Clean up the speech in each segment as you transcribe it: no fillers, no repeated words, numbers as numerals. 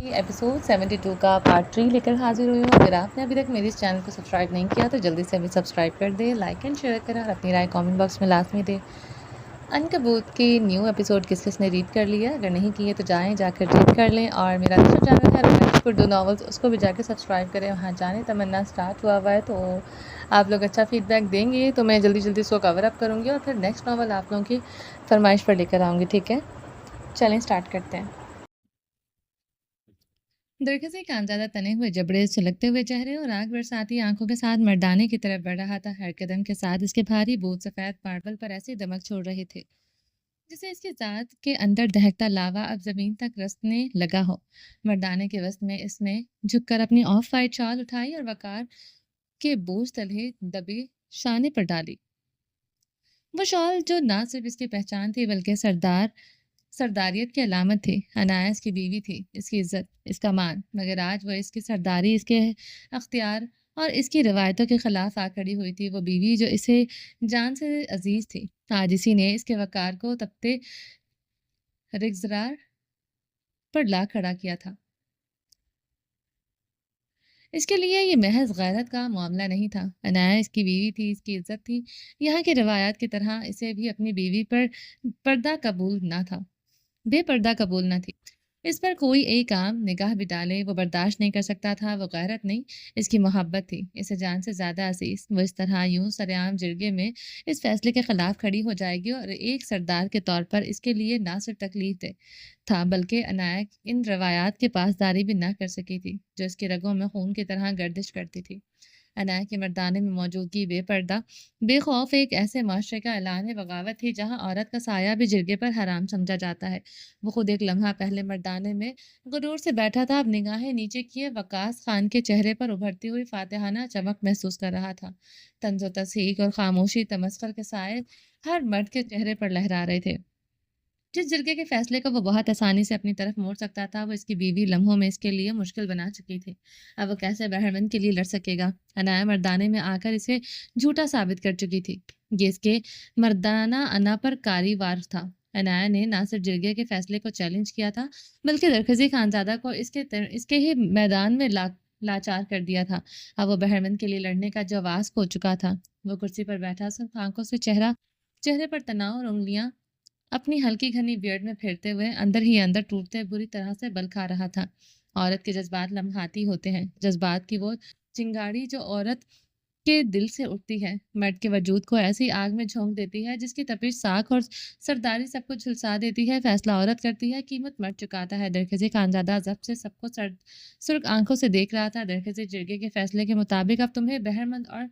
Episode 72 का part 3 लेकर हाजिर हुई हूँ। अगर आपने अभी तक मेरे इस चैनल को सब्सक्राइब नहीं किया तो जल्दी से अभी सब्सक्राइब कर दें, लाइक एंड शेयर करें और अपनी राय कमेंट बॉक्स में लाजमी दें। अनकबूत की न्यू एपिसोड किस किस ने रीड कर लिया, अगर नहीं किए तो जाकर रीड कर लें। और मेरा दूसरा चैनल है रोमांटिक उर्दू नॉवेल्स, उसको भी जाकर सब्सक्राइब करें। वहाँ जाने तमन्ना स्टार्ट हुआ है, तो आप लोग अच्छा फीडबैक देंगे तो मैं जल्दी जल्दी उसको कवर अप करूँगी और फिर नेक्स्ट नॉवल आप लोगों की फरमाइश पर लेकर आऊँगी। ठीक है, चलें स्टार्ट करते हैं। दरख्त कामज़्यादा तने हुए जबड़े, सुलगते हुए चेहरे और आग बरसाती आंखों के साथ मर्दाने की तरफ बढ़ रहा था। हर कदम के साथ इसके भारी बूट सफ़ेद मार्बल पर ऐसी दमक छोड़ रहे थे जिसे इसकी ज़ात के अंदर दहकता लावा अब ज़मीन तक रसने लगा हो। मर्दाने के वस्त में इसने झुककर अपनी ऑफ वाइट शाल उठाई और वकार के बोझ तले दबे शाने पर डाली। वो शॉल जो ना सिर्फ इसकी पहचान थी बल्कि सरदारियत की अलामत थी। अनाया इसकी बीवी थी, इसकी इज्जत, इसका मान, मगर आज वह इसकी सरदारी, इसके अख्तियार और इसकी रवायतों के खिलाफ आ खड़ी हुई थी। वो बीवी जो इसे जान से अजीज थी, आज इसी ने इसके वकार को तपते रिगजरार पर ला खड़ा किया था। इसके लिए ये महज गैरत का मामला नहीं था। अनाया इसकी बीवी थी, इसकी इज्जत थी। यहाँ की रवायात की तरह इसे भी अपनी बीवी पर पर्दा कबूल ना था, बेपर्दा कबूल न थी। इस पर कोई एक आम निगाह भी डाले वो बर्दाश्त नहीं कर सकता था। वो गैरत नहीं, इसकी मोहब्बत थी, इसे जान से ज़्यादा अजीज। वो इस तरह यूं सरेआम जिरगे में इस फैसले के खिलाफ खड़ी हो जाएगी और एक सरदार के तौर पर इसके लिए ना सिर्फ तकलीफ दे था बल्कि अनायक इन रवायात के पासदारी भी ना कर सकी थी जो इसके रगों में खून की तरह गर्दिश करती थी। अनाया के मर्दाने में मौजूदगी बेपर्दा बेखौफ एक ऐसे माशरे का ऐलान बगावत थी जहाँ औरत का साया भी जिरगे पर हराम समझा जाता है। वो खुद एक लम्हा पहले मर्दाने में गुरूर से बैठा था, अब निगाहें नीचे किए वकास खान के चेहरे पर उभरती हुई फातिहाना चमक महसूस कर रहा था। तंजो तस्हीक और खामोशी तमस्कर के साए हर मर्द के चेहरे पर लहरा रहे थे। जिस जिरगे के फैसले को वो बहुत आसानी से अपनी तरफ मोड़ सकता था, वो इसकी बीवी लम्हों में इसके लिए मुश्किल बना चुकी थी। अब वो कैसे बहरमंद के लिए लड़ सकेगा? अनाया मर्दाने में आकर इसे झूठा साबित कर चुकी थी। ये इसके मर्दाना अना पर कारी वार था। अनाया ने ना सिर्फ जिरगे के फैसले को चैलेंज किया था बल्कि दरखजी खानजादा को इसके ही मैदान में लाचार कर दिया था। अब वो बहरमंद के लिए लड़ने का जो आवाज खो चुका था। वो कुर्सी पर बैठा सिर्फ आंखों से चेहरे पर तनाव और उंगलियां अपनी हल्की घनी बियर्ड में फेरते हुए अंदर ही अंदर टूटते बुरी तरह से बल खा रहा था। औरत के जज्बात लम्हाती होते हैं, जज्बात की वो चिंगाड़ी जो औरत के दिल से उठती है, मर्द के वजूद को ऐसी आग में झोंक देती है जिसकी तपिश साख और सरदारी सब कुछ झुलसा देती है। फैसला औरत करती है, कीमत मर्द चुकाता है। दरखजी खानजादा जब से सबको सुर्ख आंखों से देख रहा था। दरखजी जिरगे के फैसले के मुताबिक अब तुम्हें बहरमंद और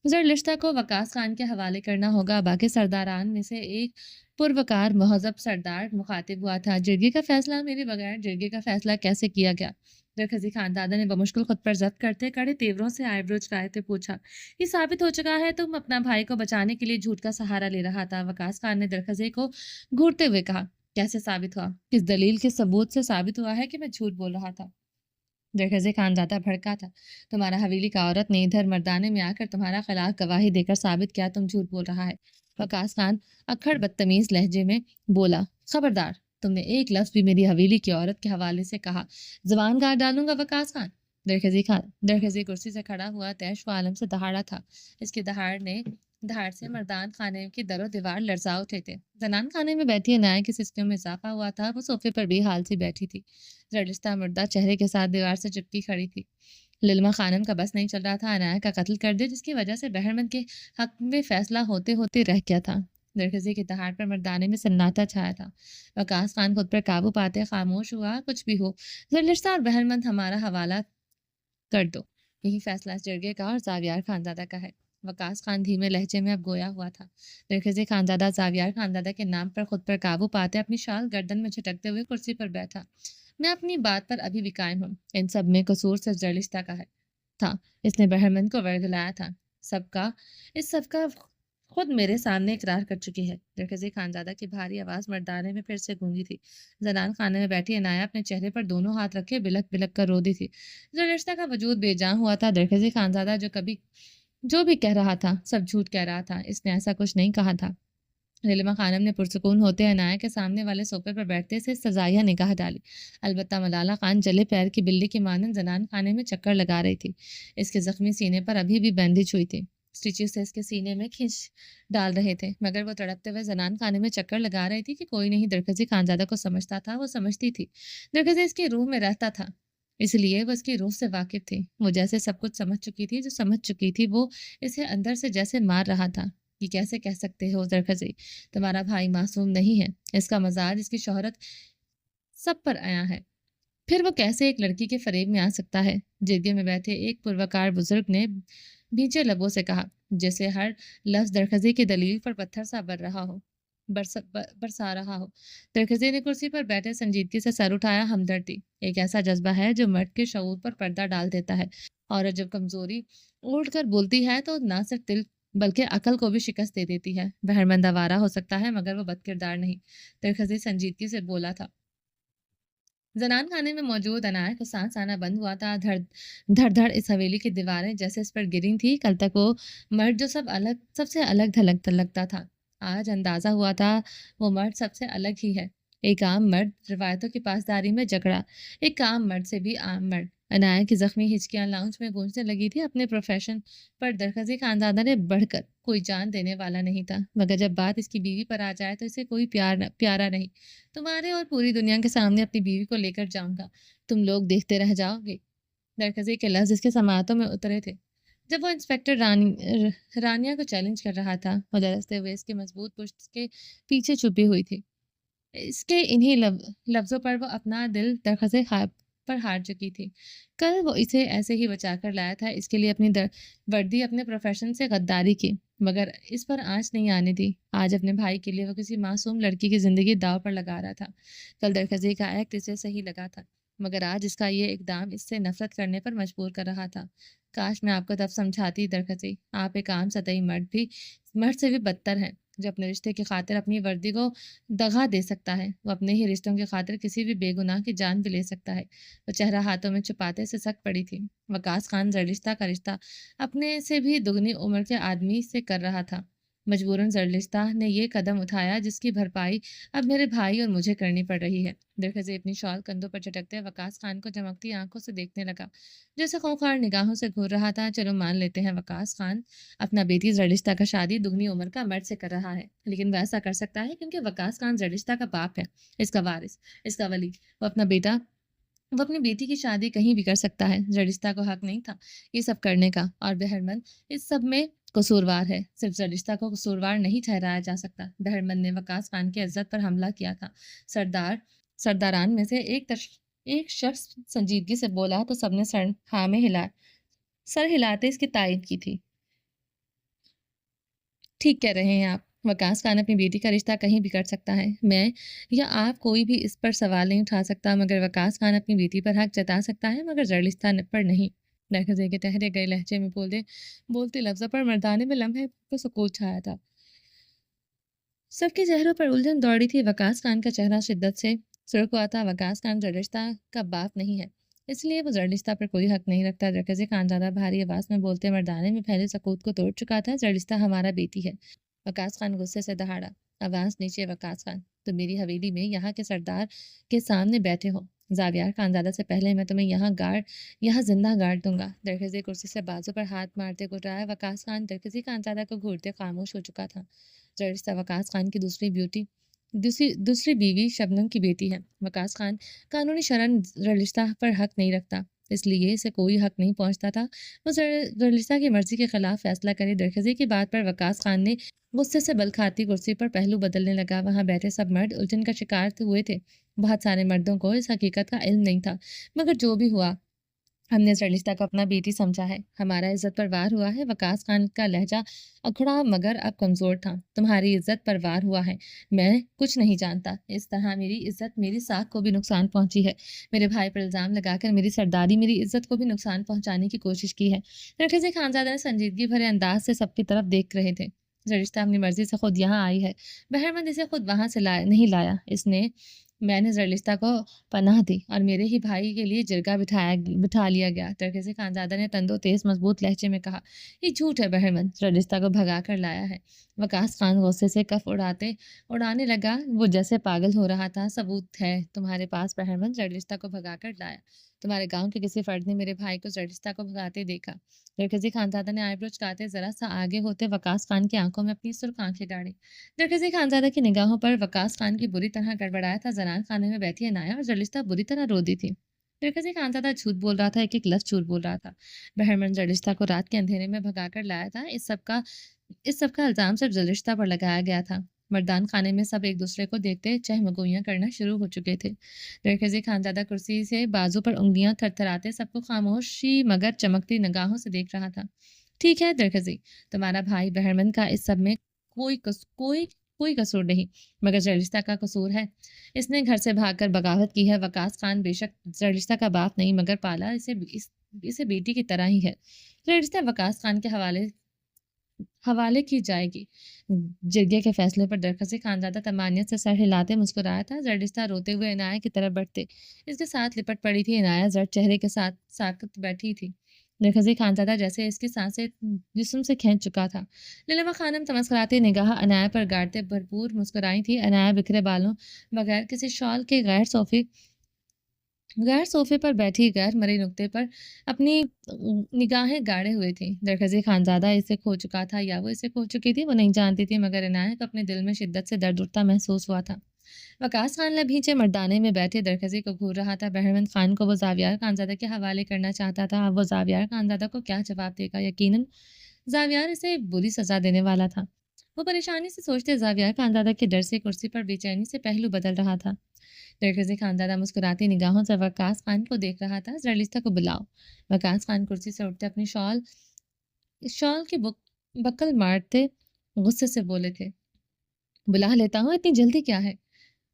ज़रलिश्ता को वकास खान के हवाले करना होगा। बाकी सरदारान में से एक पुरवकार महजब सरदार मुखातिब हुआ था। जिरगे का फैसला मेरे बगैर जिरगे का फैसला कैसे किया गया? दरखजी खानदादा ने बमुश्किल खुद पर जब्त करते कड़े तेवरों से आईब्रो चुराते पूछा। ये साबित हो चुका है तुम अपना भाई को बचाने के लिए झूठ का सहारा ले रहा था। वकास खान ने दरखजी को घूरते हुए कहा। कैसे साबित हुआ? किस दलील के सबूत से साबित हुआ है कि मैं झूठ बोल रहा था? दरगज़े खानज़ादा भड़का था। तुम्हारा हवेली का औरत ने इधर मर्दाने में आकर तुम्हारा खिलाफ गवाही देकर साबित किया तुम झूठ बोल रहा है। वकास खान अक्खड़ बदतमीज लहजे में बोला, खबरदार, तुमने एक लफ्ज़ भी मेरी हवेली की औरत के हवाले से कहा, ज़बान काट डालूंगा। वकास खान दरगज़ी कुर्सी से खड़ा हुआ तैश व आलम से दहाड़ा था। इसकी दहाड़ से मर्दान खाने की दरो दीवार लर्जा उठे थे। जनान खाने में बैठी अनाया के सिस्टम में इजाफा हुआ था। वो सोफे पर बेहाल सी बैठी थी, रजिस्ता मुर्दा चेहरे के साथ दीवार से चिपकी खड़ी थी। लिल्मा खानम का बस नहीं चल रहा था अनाया का कत्ल कर दे, जिसकी वजह से बहरमंद के हक में फैसला होते होते रह गया था। दरगजी की दहाड़ पर मर्दाने में सन्नाटा छाया था। वकास खान खुद पर काबू पाते खामोश हुआ। कुछ भी हो, जरलिश्ता और बहरमंद हमारा हवाला कर दो। यही फैसला इस जरगे का और जावियार खानजादा का है। वकास खान धीमे लहजे में अब गोया हुआ था। दरगजी खानजादा जावियार खानजादा के नाम पर खुद पर काबू पाते अपनी शाल गर्दन में झटकते हुए कुर्सी पर बैठा। मैं अपनी बात पर अभी भी कायम हूँ। इन सब में कसूर सिर्फ जर्लिश्ता का है था। इसने बहरमंद को वर्गलाया था। सबका इस सब का खुद मेरे सामने इकरार कर चुकी है। दरगजी खानजादा की भारी आवाज मर्दाने में फिर से गूंजी थी। जनान खाने में बैठी अनाया अपने चेहरे पर दोनों हाथ रखे बिलक बिलक कर रो दी थी। जर्लिश्ता का वजूद बेजान हुआ था। दरगजी खानजादा जो भी कह रहा था सब झूठ कह रहा था। इसने ऐसा कुछ नहीं कहा था। नीलिमा खानम ने पुरसुकून होते अनाया के सामने वाले सोफे पर बैठते से सजाइया निगाह डाली। अलबत्ता मलाला खान जले पैर की बिल्ली की मानन जनान खाने में चक्कर लगा रही थी। इसके जख्मी सीने पर अभी भी बैंडेज हुई थी। स्टिचेस से इसके सीने में खींच डाल रहे थे, मगर वो तड़पते हुए जनान खाने में चक्कर लगा रही थी कि कोई नहीं दरकजी खानजादा को समझता था, वो समझती थी। दरकजी इसकी रूह में रहता था, इसलिए वो इसकी रूह से वाकिफ थी। वो जैसे सब कुछ समझ चुकी थी, जो समझ चुकी थी वो इसे अंदर से जैसे मार रहा था। कि कैसे कह सकते हो दरकजी, तुम्हारा भाई मासूम नहीं है, इसका मजाज, इसकी शोहरत सब पर आया है। फिर वो कैसे एक लड़की के फरेब में आ सकता है? जिरगे में बैठे एक पुरवकार बुजुर्ग ने भींचे लबों से कहा, जैसे हर लफ्ज दरखजी की दलील पर पत्थर सा बरसा रहा हो। दरखजी ने कुर्सी पर बैठे संजीदगी से सर उठाया। हमदर्दी एक ऐसा जज्बा है जो मर्द के शऊर पर पर्दा डाल देता है। औरत जब कमजोरी ओढ़ कर बोलती है तो ना सिर्फ दिल बल्कि अकल को भी शिकस्त दे देती है। बहरमंद आवारा हो सकता है, मगर वो बदकिरदार नहीं। दरखजी संजीदगी से बोला था। जनान खाने में मौजूद अनाया को सांस आना बंद हुआ था। धड़ धड़ धड़ इस हवेली की दीवारें जैसे इस पर गिरी थी। कल तक वो मर्द जो सबसे अलग थलग लगता था, आज अंदाजा हुआ था वो मर्द सबसे अलग ही है। एक आम मर्द रिवायतों की पासदारी में जकड़ा, एक आम मर्द से भी आम मर्द। अनाया की जख्मी हिचकियां लाउंज में गूंजने लगी थी। अपने प्रोफेशन पर दरखजी खानदादा ने बढ़कर कोई जान देने वाला नहीं था, मगर जब बात इसकी बीवी पर आ जाए तो इसे कोई प्यारा नहीं। तुम्हारे और पूरी दुनिया के सामने अपनी बीवी को लेकर जाऊंगा, तुम लोग देखते रह जाओगे। दरकजी के लफ्ज इसके समातों में उतरे थे जब वो इंस्पेक्टर रानिया को चैलेंज कर रहा था। वो लरजते हुए इसके मजबूत पुश्त के पीछे छुपी हुई थी। इसके इन्हीं लफ्जों पर वो अपना दिल दरख्वास्त ख्वाब पर हार चुकी थी। कल वो इसे ऐसे ही बचा कर लाया था, इसके लिए अपनी वर्दी, अपने प्रोफेशन से गद्दारी की, मगर इस पर आँच नहीं आने दी। आज अपने भाई के लिए वो किसी मासूम लड़की की ज़िंदगी दाव पर लगा रहा था। कल दरखजी का एक्ट इसे सही लगा था, मगर आज इसका ये इकदाम इससे नफरत करने पर मजबूर कर रहा था। काश मैं आपको तब समझाती दरखजी, आप एक आम सतही मर्द से भी बदतर है, जो अपने रिश्ते की खातिर अपनी वर्दी को दगा दे सकता है। वो अपने ही रिश्तों की खातिर किसी भी बेगुनाह की जान भी ले सकता है। वो चेहरा हाथों में छुपाते से सक पड़ी थी। वकास खान जरलिश्ता का रिश्ता अपने से भी दुगनी उम्र के आदमी से कर रहा था। मजबूरन जरलिश्ता ने ये कदम उठाया जिसकी भरपाई अब मेरे भाई और मुझे करनी पड़ रही है। दरखजे अपनी शॉल कंधों पर चटकते वकास खान को चमकती आंखों से देखने लगा, जैसे खूंखार निगाहों से घूर रहा था। चलो मान लेते हैं वकास खान अपना बेटी जरलिश्ता का शादी दुगनी उम्र का मर्द से कर रहा है, लेकिन वह ऐसा कर सकता है क्योंकि वकास खान जरलिश्ता का बाप है, इसका वारिस, इसका वली। वो अपनी बेटी की शादी कहीं भी कर सकता है। जरलिश्ता को हक नहीं था ये सब करने का, और बहरमंद इस सब में कसूरवार है। सिर्फ जरलिश्ता को कसूरवार नहीं ठहराया जा सकता। बहरमंद ने वकास खान की इज्जत पर हमला किया था। सरदारान में से एक शख्स संजीदगी से बोला तो सबने सर हिलाते इसकी तायद की थी। ठीक कह रहे हैं आप, वकास खान अपनी बेटी का रिश्ता कहीं भी कर सकता है। मैं या आप कोई भी इस पर सवाल नहीं उठा सकता, मगर वकास खान अपनी बेटी पर हक जता सकता है, मगर जरलिस्ता पर नहीं। दरखजे के ठहरे गए लहजे में बोलते लफ्ज़ों पर मर्दाने में लम्हे को सुकून छाया था। सबके चेहरों पर उलझन दौड़ी थी। वकास खान का चेहरा शिद्दत से सुर्ख हुआ था। वकास खान जरलिश्ता का बाप नहीं है, इसलिए वो जरलिश्ता पर कोई हक नहीं रखता। दरकजे खान ज़्यादा भारी आवाज़ में बोलते मर्दाने में फैले सकूत को तोड़ चुका था। जरलिश्ता हमारा बेटी है। वकास खान गुस्से से दहाड़ा। आवाज़ नीचे। वकास खान, तुम मेरी हवेली में यहाँ के सरदार के सामने बैठे हो। जावियार खानजादा से पहले मैं तुम्हें यहाँ जिंदा गाड़ दूंगा। दरकजे कुर्सी से बाजू पर हाथ मारते घुटराया। वकास खान दरकजी खानजादा को घूरते खामोश हो चुका था। जरलिश्ता वकास खान की दूसरी बीवी शबनम की बेटी है। वकास खान कानूनी शरण जरलिश्ता पर हक नहीं रखता, इसलिए इसे कोई हक नहीं पहुंचता था वो जरलिश्ता की मर्जी के खिलाफ फैसला करे। दरखजी की बात पर वकास खान ने गुस्से से बल खाती कुर्सी पर पहलू बदलने लगा। वहां बैठे सब मर्द उलझन का शिकार हुए थे। बहुत सारे मर्दों को इस हकीकत का इल्म नहीं था, मगर जो भी हुआ, हमने जरलिश्ता को अपना बेटी समझा है। हमारा इज्जत पर वार हुआ है। वकास खान का लहजा अखड़ा मगर अब कमज़ोर था। तुम्हारी इज्जत पर वार हुआ है, मैं कुछ नहीं जानता। इस तरह मेरी इज्जत, मेरी साख को भी नुकसान पहुंची है। मेरे भाई पर इल्ज़ाम लगाकर मेरी सरदारी, मेरी इज्जत को भी नुकसान पहुंचाने की कोशिश की है। रखीज़े खानजादा ने संजीदगी भरे अंदाज से सबकी तरफ देख रहे थे। जरलिश्ता अपनी मर्जी से खुद यहाँ आई है। बहरमंद इसे खुद वहाँ से नहीं लाया। इसने मैंने ज़रलिस्ता को पनाह दी और मेरे ही भाई के लिए जिरगा बिठा लिया गया। तरकीज़ी खानज़ादा ने तंदो तेज़ मज़बूत लहजे में कहा, ये झूठ है बहरमंद, ज़रलिस्ता को भगा कर लाया है। वकास खान गुस्से से कफ उड़ाने लगा, वो जैसे पागल हो रहा था। सबूत है तुम्हारे पास बहरमंद, ज़रलिस्ता को भगा कर लाया। तुम्हारे गाँव के किसी फ़र्द ने मेरे भाई को ज़रलिस्ता को भगाते देखा। तरकीज़ी खानज़ादा ने आईब्रो चुकाते ज़रा सा आगे होते वकास खान की आंखों में अपनी सुर्ख आंखें गाड़ी। दरकिसी खानज़ादा की निगाहों पर वकास खान की बुरी तरह गड़बड़ाया था। ज़नान खाने में बैठी अनाया और ज़लिस्ता बुरी तरह रो दी थी। दरकिसी खानज़ादा झूठ बोल रहा था, एक-एक लफ्ज़ झूठ बोल रहा था। बहरमन ज़लिस्ता को रात के अंधेरे में भगाकर लाया था। इस सब का इल्ज़ाम सिर्फ़ ज़लिस्ता पर लगाया गया था। मर्दान खाने में सब एक-दूसरे को देखते चहमगोइयाँ करना शुरू हो चुके थे। दरकिसी खानज़ादा कुर्सी से बाजू पर उँगलियाँ थरथराते सबको खामोशी मगर चमकती निगाहों से देख रहा था। ठीक है दरकिसी, तुम्हारा भाई बहरमन का इस सब में कोई कस कोई कोई कसूर नहीं, मगर ज़लिस्ता का कसूर है। इसने घर से भागकर बगावत की है। वकास खान बेशक ज़लिस्ता का बाप नहीं मगर पाला इसे बेटी की तरह ही है। ज़लिस्ता वकास खान के हवाले हवाले की जाएगी। जिरगे के फैसले पर दरकसी खानज़ादा तमानियत से सर हिलाते मुस्कुराया था। ज़रदिस्ता रोते हुए इनाया की तरफ बढ़ते इसके साथ लिपट पड़ी थी। इनाया जर्द चेहरे के साथ साकत बैठी थी। दरकसी खानज़ादा जैसे इसकी सांसें जिस्म से खींच चुका था। ललमा खानम तमस्कराती निगाह अनाया पर गाड़ते भरपूर मुस्कुराई थी। अनाया बिखरे बालों बगैर किसी शॉल के गैर सोफे पर बैठी गैर मरे नुक्ते पर अपनी निगाहें गाड़े हुए थी। दरकज़ी खानज़ादा इसे खो चुका था या वो इसे खो चुकी थी, वो नहीं जानती थी, मगर इनायत को अपने दिल में शिद्दत से दर्द उठता महसूस हुआ था। वकास खान लभीचे मर्दाने में बैठे दरकज़ी को घूर रहा था। बहरमंद खान को वो ज़ावियार खानज़ादा के हवाले करना चाहता था। अब वो ज़ावियार खानज़ादा को क्या जवाब देगा? यकीनन ज़ावियार इसे बुरी सज़ा देने वाला था। वो परेशानी से सोचते ज़ावियार खानज़ादा के डर से कुर्सी पर बेचैनी से पहलू बदल रहा था। दरकज़ी खानज़ादा मुस्कुराती निगाहों से वकास खान को देख रहा था। ज़रलिस्ता को बुलाओ। वकास खान कुर्सी से उठते अपनी शॉल की बक्कल मारते गुस्से से बोले थे, बुला लेता हूँ, इतनी जल्दी क्या है?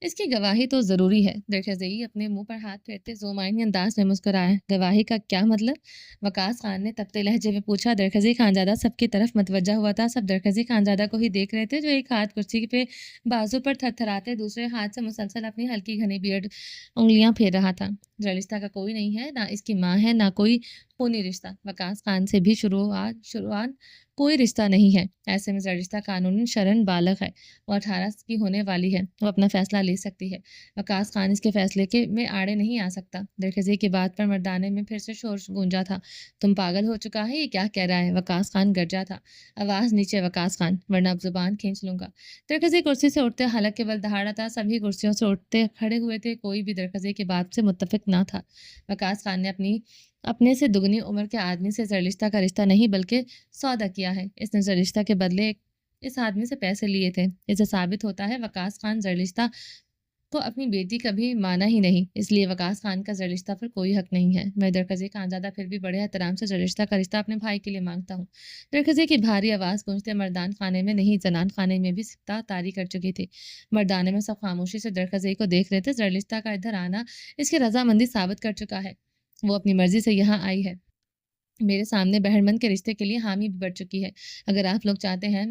इसकी गवाही तो ज़रूरी है। दरकज़ई अपने मुंह पर हाथ फेरते ज़ोमाइनी अंदाज में मुस्कुराया। गवाही का क्या मतलब? वकास खान ने तपते लहजे में पूछा। दरकज़ई खानज़ादा सबकी तरफ मतवज्जा हुआ था। सब दरकज़ई खानज़ादा को ही देख रहे थे, जो एक हाथ कुर्सी पे बाजू पर थरथराते दूसरे हाथ से मुसलसल अपनी हल्की घनी बियर्ड उंगलियां फेर रहा था। ज़लिस्ता का कोई नहीं है, ना इसकी माँ है, ना कोई खूनी रिश्ता। वकास खान से भी शुरुआत कोई रिश्ता नहीं है। ऐसे में ज़लिस्ता कानूनी शरन बालग है। वो 18 की होने वाली है। वो अपना फैसला ले सकती है। वकास खान इसके फैसले के में आड़े नहीं आ सकता। दरकज़ई की बात पर मर्दाने में फिर से शोर गूंजा था। तुम पागल हो चुका है, ये क्या कह रहा है? वकास खान गरजा था। आवाज़ नीचे वकास खान, वरना अब ज़ुबान खींच लूंगा। दरकज़ई कुर्सी से उठते हलक के बल दहाड़ा था। सभी कुर्सियों से उठते खड़े हुए थे। कोई भी दरकज़ई की बात से मुत्तफिक ना था। वकास खान ने अपने से दुगनी उम्र के आदमी से ज़लिस्ता का रिश्ता नहीं बल्कि सौदा किया है। इसने ज़लिस्ता के बदले इस आदमी से पैसे लिए थे। इससे साबित होता है वकास खान ज़लिस्ता को अपनी बेटी कभी माना ही नहीं, इसलिए वकास खान का ज़लिस्ता पर कोई हक नहीं है। मैं दरकज़ई खानज़ादा फिर भी बड़े एहतराम से ज़लिस्ता का रिश्ता अपने भाई के लिए मांगता हूँ। दरकज़ई की भारी आवाज़ गूंजते मर्दान खाने में नहीं, ज़नान खाने में भी सिकता तारी कर चुकी थी। मर्दाने में सब खामोशी से दरकज़ई को देख रहे थे। ज़लिस्ता का इधर आना इसकी रजामंदी साबित कर चुका है। वो अपनी मर्जी से यहाँ आई है। मेरे सामने बहरमंद के रिश्ते के लिए हामी भी बढ़ चुकी है। अगर आप लोग चाहते हैं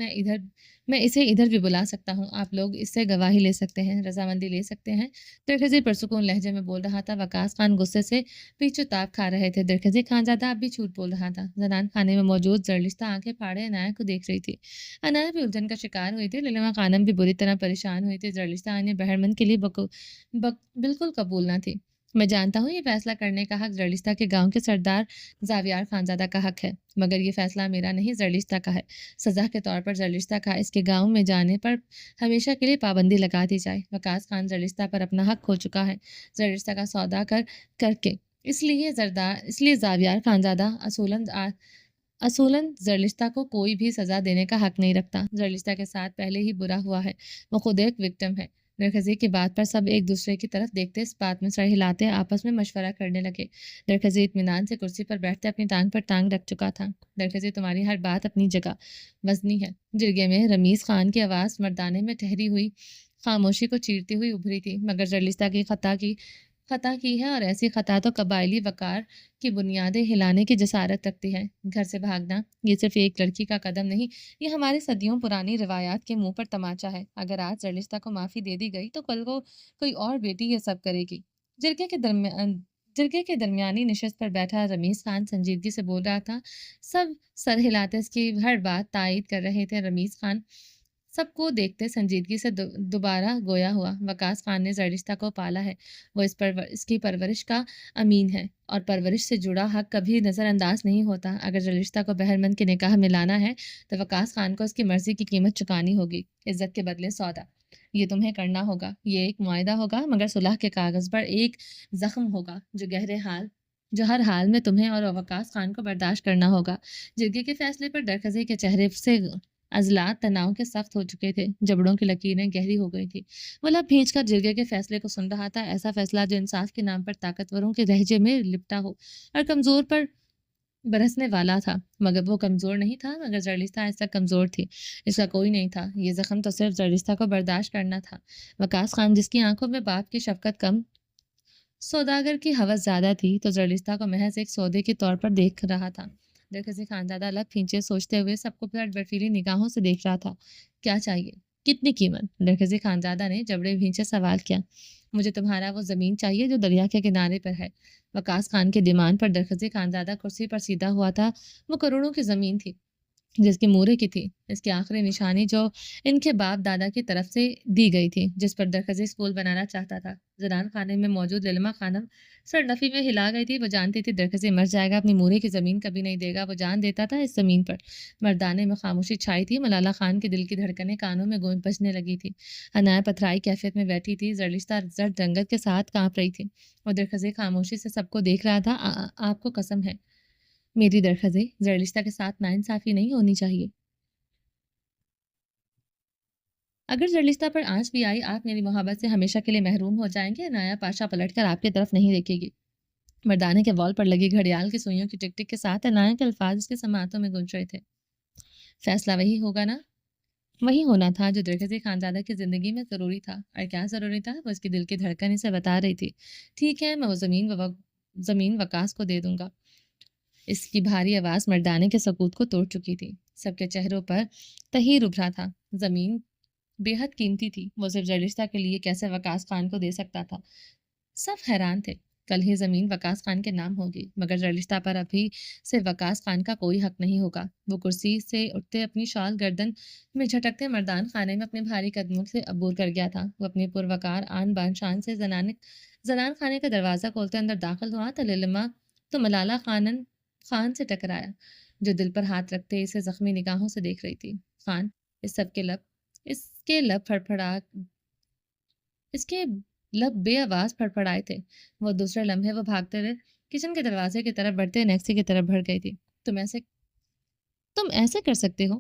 मैं इसे इधर भी बुला सकता हूँ। आप लोग इससे गवाही ले सकते हैं, रज़ामंदी ले सकते हैं। दरकज़ई पुरसुकून लहजे में बोल रहा था। वकास खान गुस्से से पीछे ताप खा रहे थे। दरकज़ई खानज़ादा अब भी झूठ बोल रहा था। ज़नान खाने में मौजूद ज़लिस्ता आंखें फाड़े अनाया को देख रही थी। अनाया भी उलझन का शिकार हुई थी। ललिमा खानम भी बुरी तरह परेशान हुई थी। ज़लिस्ता ने बहरमंद के लिए बिल्कुल कबूल न थी। मैं जानता हूँ ये फैसला करने का हक ज़लिस्ता के गाँव के सरदार ज़ावियार खानज़ादा का हक है, मगर ये फैसला मेरा नहीं ज़लिस्ता का है। सज़ा के तौर पर ज़लिस्ता का इसके गाँव में जाने पर हमेशा के लिए पाबंदी लगा दी जाए। वकास खान ज़लिस्ता पर अपना हक खो चुका है, ज़लिस्ता का सौदा करके। इसलिए ज़ावियार खानज़ादा असूलन ज़लिस्ता को कोई भी सज़ा देने का हक नहीं रखता। ज़लिस्ता के साथ पहले ही बुरा हुआ है, वो खुद एक विक्टिम है। दरकज़ई की बात पर सब एक दूसरे की तरफ देखते इस बात में सर हिलाते आपस में मशवरा करने लगे। दरकज़ई इत्मीनान से कुर्सी पर बैठते अपनी टांग पर टांग रख चुका था। दरकज़ई तुम्हारी हर बात अपनी जगह वज़नी है। जिरगे में रमीज़ खान की आवाज़ मर्दाने में ठहरी हुई खामोशी को चीरती हुई उभरी थी, मगर ज़लिस्ता की खता की خطا کی ہے، اور ایسی خطا تو قبائلی وقار کی بنیادیں ہلانے کی جسارت رکھتی ہے۔ گھر سے بھاگنا یہ صرف ایک لڑکی کا قدم نہیں، یہ ہماری صدیوں پرانی روایات کے منہ پر تماچا ہے۔ اگر آج زرلشتہ کو معافی دے دی گئی تو کل کو کوئی اور بیٹی یہ سب کرے گی۔ جرگے کے درمیانی نشست پر بیٹھا رمیز خان سنجیدگی سے بول رہا تھا۔ سب سر ہلاتے اس کی ہر بات تائید کر رہے تھے۔ رمیز خان سب کو دیکھتے سنجیدگی سے دوبارہ گویا ہوا۔ وقاص خان نے زرلشتہ کو پالا ہے، وہ اس کی پرورش کا امین ہے، اور پرورش سے جڑا حق کبھی نظر انداز نہیں ہوتا۔ اگر زرلشتہ کو بہرمند کے نکاح میں لانا ہے تو وقاص خان کو اس کی مرضی کی قیمت چکانی ہوگی، عزت کے بدلے سودا۔ یہ تمہیں کرنا ہوگا، یہ ایک معاہدہ ہوگا، مگر صلح کے کاغذ پر ایک زخم ہوگا جو ہر حال میں تمہیں اور وقاص خان کو برداشت کرنا ہوگا۔ جرگے کے فیصلے پر درخزے کے چہرے سے عضلات تناؤ کے سخت ہو چکے تھے، جبڑوں کی لکیریں گہری ہو گئی تھی۔ وہ لب بھینچ کر جرگے کے فیصلے کو سن رہا تھا، ایسا فیصلہ جو انصاف کے نام پر طاقتوروں کے لہجے میں لپٹا ہو اور کمزور پر برسنے والا تھا۔ مگر وہ کمزور نہیں تھا، مگر زرلشتہ اس وقت کمزور تھی، اس کا کوئی نہیں تھا۔ یہ زخم تو صرف زرلشتہ کو برداشت کرنا تھا۔ وقاص خان جس کی آنکھوں میں باپ کی شفقت کم، سوداگر کی ہوس زیادہ تھی، تو زرلشتہ کو محض ایک سودے کے طور پر دیکھ رہا تھا۔ درخزی خانزادہ لب کھینچے سوچتے ہوئے سب کو برفیلی نگاہوں سے دیکھ رہا تھا۔ کیا چاہیے؟ کتنی قیمت؟ درخزی خانزادہ نے جبڑے بھینچے سوال کیا۔ مجھے تمہارا وہ زمین چاہیے جو دریا کے کنارے پر ہے۔ وقاص خان کے ڈیمانڈ پر درخزی خانزادہ کرسی پر سیدھا ہوا تھا۔ وہ کروڑوں کی زمین تھی جس کی مورے کی تھی، اس کی آخری نشانی جو ان کے باپ دادا کی طرف سے دی گئی تھی، جس پر درخزی اسکول بنانا چاہتا تھا۔ زنان خانے میں موجود للما خانم سر نفی میں ہلا گئی تھی۔ وہ جانتی تھی درخزی مر جائے گا، اپنی مورے کی زمین کبھی نہیں دے گا۔ وہ جان دیتا تھا اس زمین پر۔ مردانے میں خاموشی چھائی تھی۔ ملالہ خان کے دل کی دھڑکنیں کانوں میں گونج بجنے لگی تھی۔ عنایہ پتھرائی کیفیت میں بیٹھی تھی۔ زرلشتہ زرد رنگت کے ساتھ کانپ رہی تھی، اور درخزی خاموشی سے سب کو دیکھ رہا تھا۔ آپ کو قسم ہے میری درخزی، زرلشتہ کے ساتھ ناانصافی نہیں ہونی چاہیے۔ اگر زرلشتہ پر آنچ بھی آئی، آپ میری محبت سے ہمیشہ کے لیے محروم ہو جائیں گے۔ عنایہ پاشا پلٹ کر آپ کی طرف نہیں دیکھے گی۔ مردانے کے وال پر لگی گھڑیال کی سوئیوں کی ٹک ٹک کے ساتھ عنایہ کے الفاظ اس کے سماعتوں میں گونج رہے تھے۔ فیصلہ وہی ہوگا نا؟ وہی ہونا تھا جو درخزی خانزادہ کی زندگی میں ضروری تھا۔ اور کیا ضروری تھا؟ وہ اس کی دل کی دھڑکن اسے بتا رہی تھی۔ ٹھیک ہے، میں وہ زمین وقاص کو دے دوں گا۔ اس کی بھاری آواز مردانے کے سکوت کو توڑ چکی تھی۔ سب کے چہروں پر تہیر ابھرا تھا۔ زمین بے حد قیمتی تھی، وہ صرف زرلشتہ کے لیے کیسے وقاص خان کو دے سکتا تھا؟ سب حیران تھے۔ کل ہی زمین وقاص خان کے نام ہوگی، مگر زرلشتہ پر ابھی سے وقاص خان کا کوئی حق نہیں ہوگا۔ وہ کرسی سے اٹھتے اپنی شال گردن میں جھٹکتے مردان خانے میں اپنے بھاری قدموں سے عبور کر گیا تھا۔ وہ اپنی پروقار آن بان شان سے زنان خانے کا دروازہ کھولتے اندر داخل ہوا تو للما تو ملالہ خان سے ٹکرایا، جو دل پر ہاتھ رکھتے اسے زخمی نگاہوں سے دیکھ رہی تھی۔ خان، اس کے لب بے آواز پھڑپڑائے تھے۔ وہ دوسرے لمحے وہ بھاگتے ہوئے کچن کے دروازے کی طرف بڑھتے نیکسی کی طرف بڑھ گئی تھی۔ تم ایسے کر سکتے ہو؟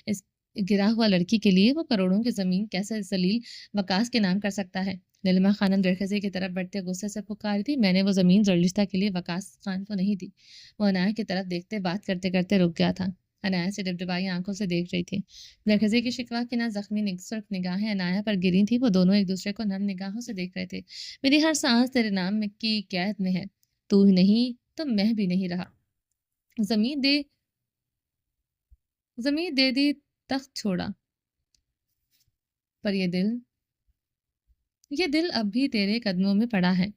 اس گرا ہوا لڑکی کے لیے وہ کروڑوں کی زمین کیسے ذلیل وقاص کے نام کر سکتا ہے؟ للما خانم درخزی کی طرف بڑھتے غصے سے پکاری تھی۔ میں نے وہ زمین زرلشتہ کے لیے وقاص خان کو نہیں دی۔ وہ عنایہ کی طرف دیکھتے بات کرتے کرتے رک گیا تھا۔ عنایہ سے ڈبڈبائی آنکھوں سے دیکھ رہی تھی۔ درخزی کی شکوہ کی نہ زخمی سرخ نگاہیں عنایہ پر گری تھی۔ وہ دونوں ایک دوسرے کو نم نگاہوں سے دیکھ رہے تھے۔ میری ہر سانس تیرے نام کی قید میں ہے، تو ہی نہیں تو میں بھی نہیں رہا۔ زمین دے دی، تخت چھوڑا، پر یہ دل اب بھی تیرے قدموں میں پڑا ہے۔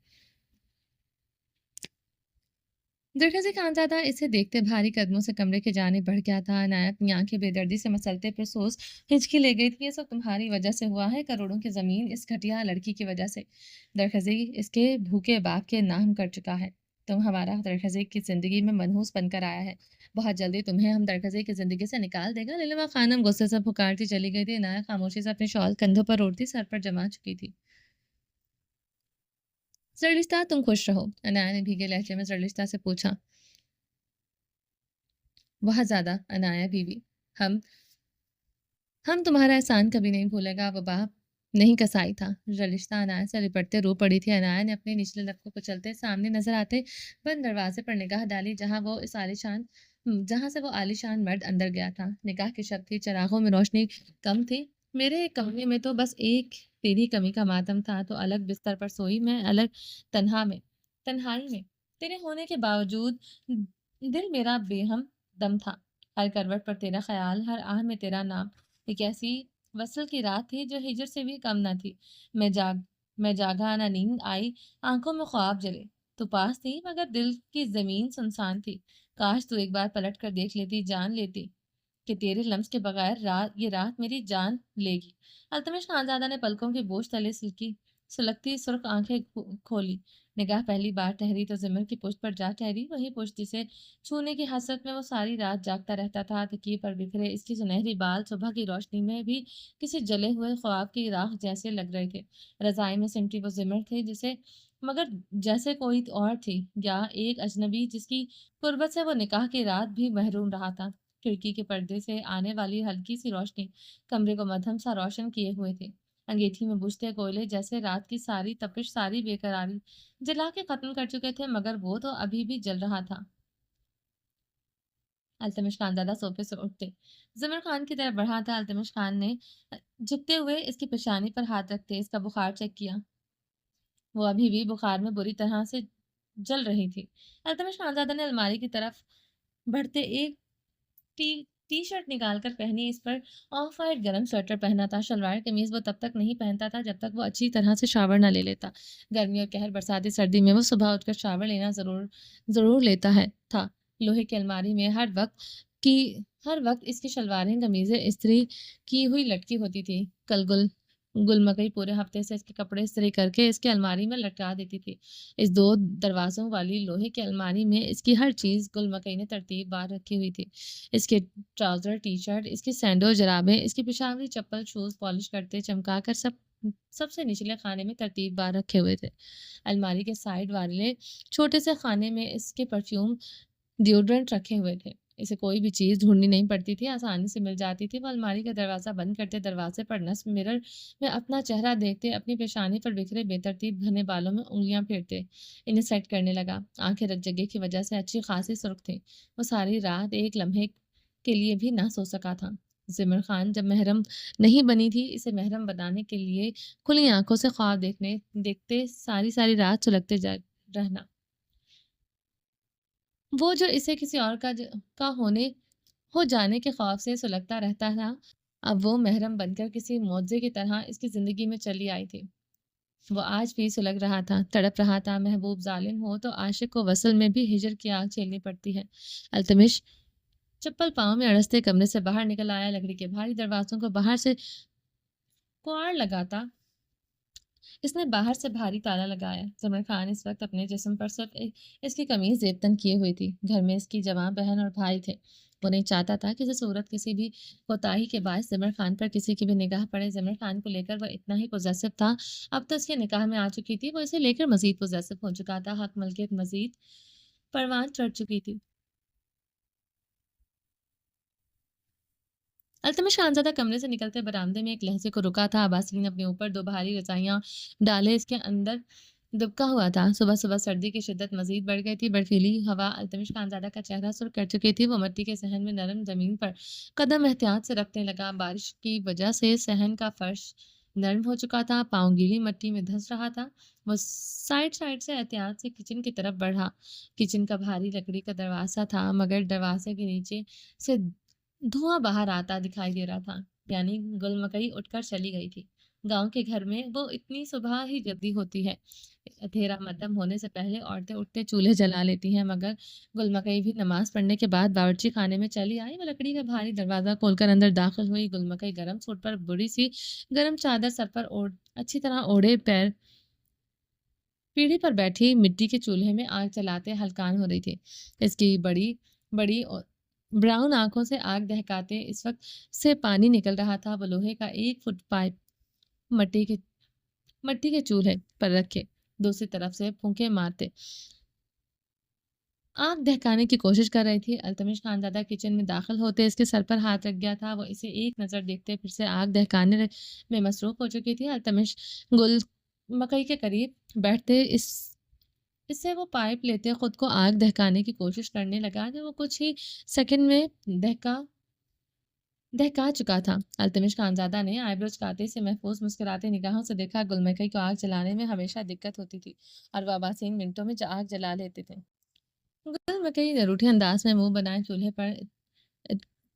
درخزی خانزادہ اسے دیکھتے بھاری قدموں سے کمرے کے جانب بڑھ گیا تھا۔ عنایہ اپنی آنکھیں بے دردی سے مسلتے پرسوز ہچکی لے گئی تھی۔ یہ سب تمہاری وجہ سے ہوا ہے، کروڑوں کی زمین اس گھٹیا لڑکی کی وجہ سے۔ درخزی اس کے بھوکے باپ کے نام کر چکا ہے۔ تم ہمارا درخزی کی زندگی میں منحوس بن کر آیا ہے، بہت جلدی تمہیں ہم درخزی کی زندگی سے نکال دے گا۔ للما خانم غصے سے پکارتی چلی گئی تھی۔ عنایہ خاموشی سے اپنی شال کندھوں پر اوڑھتی سر پر جما چکی تھی۔ زرلشتہ، تم خوش رہو، عنایہ نے بھیگے لہجے میں زرلشتہ سے پوچھا۔ بہت زیادہ، عنایہ بیوی، ہم تمہارا احسان کبھی نہیں بھولے گا۔ وہ باپ نہیں کسائی تھا۔ زرلشتہ عنایہ سے لپٹتے رو پڑی تھی۔ عنایہ نے اپنے نچلے لب کو کچلتے سامنے نظر آتے بند دروازے پر نگاہ ڈالی، جہاں سے وہ عالیشان مرد اندر گیا تھا۔ نکاح کی شب تھی، چراغوں میں روشنی کم تھی۔ میرے کمرے میں تو بس ایک تیری کمی کا ماتم تھا تو الگ بستر پر سوئی میں، الگ تنہائی میں تیرے ہونے کے باوجود دل میرا بے ہم دم تھا۔ ہر کروٹ پر تیرا خیال، ہر آہ میں تیرا نام۔ ایک ایسی وصل کی رات تھی جو ہجر سے بھی کم نہ تھی۔ میں جاگ میں جاگا، نہ نیند آئی، آنکھوں میں خواب جلے۔ تو پاس تھی مگر دل کی زمین سنسان تھی۔ کاش تو ایک بار پلٹ کر دیکھ لیتی، جان لیتی کہ تیرے لمس کے بغیر یہ رات میری جان لے گی۔ التمش خانزادہ نے پلکوں کی بوجھ تلے سلگتی سرخ آنکھیں کھولی۔ نگاہ پہلی بار ٹھہری تو زمر کی پشت پر جا ٹھہری، وہی پشت جسے چھونے کی حسرت میں وہ ساری رات جاگتا رہتا تھا۔ تکیے پر بکھرے اس کی سنہری بال صبح کی روشنی میں بھی کسی جلے ہوئے خواب کی راکھ جیسے لگ رہے تھے۔ رضائی میں سمٹی وہ زمر تھے مگر جیسے کوئی اور تھی، یا ایک اجنبی جس کی قربت سے وہ نکاح کی رات بھی محروم رہا تھا۔ کھڑکی کے پردے سے آنے والی ہلکی سی روشنی کمرے کو مدھم سا روشن کیے ہوئے تھے۔ انگیٹھی میں بجھتے کوئلے جیسے رات کی ساری تپش، ساری بے قراری جلا کے ختم کر چکے تھے، مگر وہ تو ابھی بھی جل رہا تھا۔ التمش خان زادہ صوفے سے اٹھتے زمر خان کی طرف بڑھا تھا۔ التمش خان نے جھکتے ہوئے اس کی پیشانی پر ہاتھ رکھتے اس کا بخار چیک کیا۔ وہ ابھی بھی بخار میں بری طرح سے جل رہی تھی۔ التمش خانزادہ نے الماری کی طرف بڑھتے ایک ٹی شرٹ نکال کر پہنی، اس پر آف وائٹ گرم سویٹر پہنا تھا۔ شلوار قمیض وہ تب تک نہیں پہنتا تھا جب تک وہ اچھی طرح سے شاور نہ لے لیتا۔ گرمی اور قہر برساتی سردی میں وہ صبح اٹھ کر شاور لینا ضرور لیتا تھا۔ لوہے کی الماری میں ہر وقت اس کی شلواریں قمیضیں استری کی ہوئی لٹکی ہوتی تھی۔ گل مکئی پورے ہفتے سے اس کے کپڑے استری کر کے اس کے الماری میں لٹکا دیتی تھی۔ اس 2 دروازوں والی لوہے کی الماری میں اس کی ہر چیز گل مکئی نے ترتیب بار رکھی ہوئی تھی۔ اس کے ٹراؤزر، ٹی شرٹ، اس کی سینڈو جرابیں، اس کی پشاوری چپل، شوز پالش کرتے چمکا کر سب سے نچلے خانے میں ترتیب بار رکھے ہوئے تھے۔ الماری کے سائڈ والے چھوٹے سے خانے میں اس کے پرفیوم، ڈیوڈرنٹ رکھے ہوئے تھے۔ اسے کوئی بھی چیز ڈھونڈنی نہیں پڑتی تھی، آسانی سے مل جاتی تھی۔ وہ الماری کا دروازہ بند کرتے دروازے پر نصب مرر میں اپنا چہرہ دیکھتے، اپنی پیشانی پر بکھرے بے ترتیب گھنے بالوں میں انگلیاں پھیرتے انہیں سیٹ کرنے لگا۔ آنکھیں رت جگہ کی وجہ سے اچھی خاصی سرخ تھیں۔ وہ ساری رات ایک لمحے کے لیے بھی نہ سو سکا تھا۔ زمر خان جب محرم نہیں بنی تھی، اسے محرم بنانے کے لیے کھلی آنکھوں سے خواب دیکھتے ساری رات سلگتے رہنا۔ وہ جو اسے کسی اور کا ہو جانے کے خوف سے سلگتا رہتا تھا، اب وہ محرم بن کر کسی معجزے کی طرح اس کی زندگی میں چلی آئی تھی۔ وہ آج بھی سلگ رہا تھا، تڑپ رہا تھا۔ محبوب ظالم ہو تو عاشق کو وصل میں بھی ہجر کی آگ جھیلنی پڑتی ہے۔ التمش چپل پاؤں میں اڑستے کمرے سے باہر نکل آیا۔ لکڑی کے بھاری دروازوں کو باہر سے کواڑ لگاتا اس نے باہر سے بھاری تالا لگایا۔ زمر خان اس وقت اپنے جسم پر صرف اس کی قمیض زیبتن کیے ہوئی تھی۔ گھر میں اس کی جوان بہن اور بھائی تھے۔ وہ نہیں چاہتا تھا کہ صورت کسی بھی کوتاہی کے باعث زمر خان پر کسی کی بھی نگاہ پڑے۔ زمر خان کو لے کر وہ اتنا ہی پوزیسو تھا، اب تو اس کے نکاح میں آ چکی تھی، وہ اسے لے کر مزید پوزیسو ہو چکا تھا۔ حق ملکیت مزید پروان چڑھ چکی تھی۔ التمش خانزادہ کمرے سے نکلتے برآمدے میں ایک لہجے کو رکا تھا۔ عباسین اپنے اوپر 2 بھاری رضائیاں ڈالے اس کے اندر دبکا ہوا تھا۔ صبح سردی کی شدت مزید بڑھ گئی تھی۔ برفیلی ہوا التمش خانزادہ کا چہرہ سرخ کر چکی تھی۔ وہ مٹی کے صحن میں نرم زمین پر قدم احتیاط سے رکھنے لگا۔ بارش کی وجہ سے صحن کا فرش نرم ہو چکا تھا، پاؤں گیلی مٹی میں دھنس رہا تھا۔ وہ سائڈ سے احتیاط سے کچن کی طرف بڑھا۔ کچن کا بھاری لکڑی کا دروازہ تھا، مگر دروازے کے نیچے سے دھواں باہر آتا دکھائی دے رہا تھا، یعنی گل مکئی اٹھ کر چلی گئی تھی۔ گاؤں کے گھر میں وہ اتنی صبح ہی جلدی ہوتی ہے۔ اندھیرا مدھم ہونے سے پہلے عورتیں اٹھتے چولہے جلا لیتی ہیں، مگر گل مکئی بھی نماز پڑھنے کے بعد باورچی خانے میں چلی آئی۔ وہ لکڑی کا بھاری دروازہ کھول کر اندر داخل ہوئی۔ گل مکئی گرم سوٹ پر بڑی سی گرم چادر سر پر اچھی طرح اوڑھے پیر پیڑھی پر بیٹھی مٹی کے چولہے میں آگ چلاتے ہلکان ہو رہی تھی۔ اس کی بڑی براؤن آنکھوں سے آگ دہکاتے اس وقت سے پانی نکل رہا تھا۔ وہ لوہے کا 1 فٹ پائپ مٹی کے چولہے پر رکھے دوسری طرف سے پھونکے مارتے آگ دہکانے کی کوشش کر رہی تھی۔ التمش خانزادہ کچن میں داخل ہوتے اس کے سر پر ہاتھ رکھ گیا تھا۔ وہ اسے ایک نظر دیکھتے پھر سے آگ دہکانے میں مصروف ہو چکی تھی۔ التمش گل مکئی کے قریب بیٹھتے اس سے وہ پائپ لیتے خود کو آگ دہکانے کی کوشش کرنے لگا کہ وہ کچھ ہی سیکنڈ میں दहका चुका था। अल्तमिश खानज़ादा ने आईब्रोज काटे से महफूज मुस्कुराते निगाहों से देखा। गुलमकई को आग जलाने में हमेशा दिक्कत होती थी और वह अबासीन मिनटों में आग जला लेते थे। गुलमकई ने रूठे अंदाज में मुंह बनाए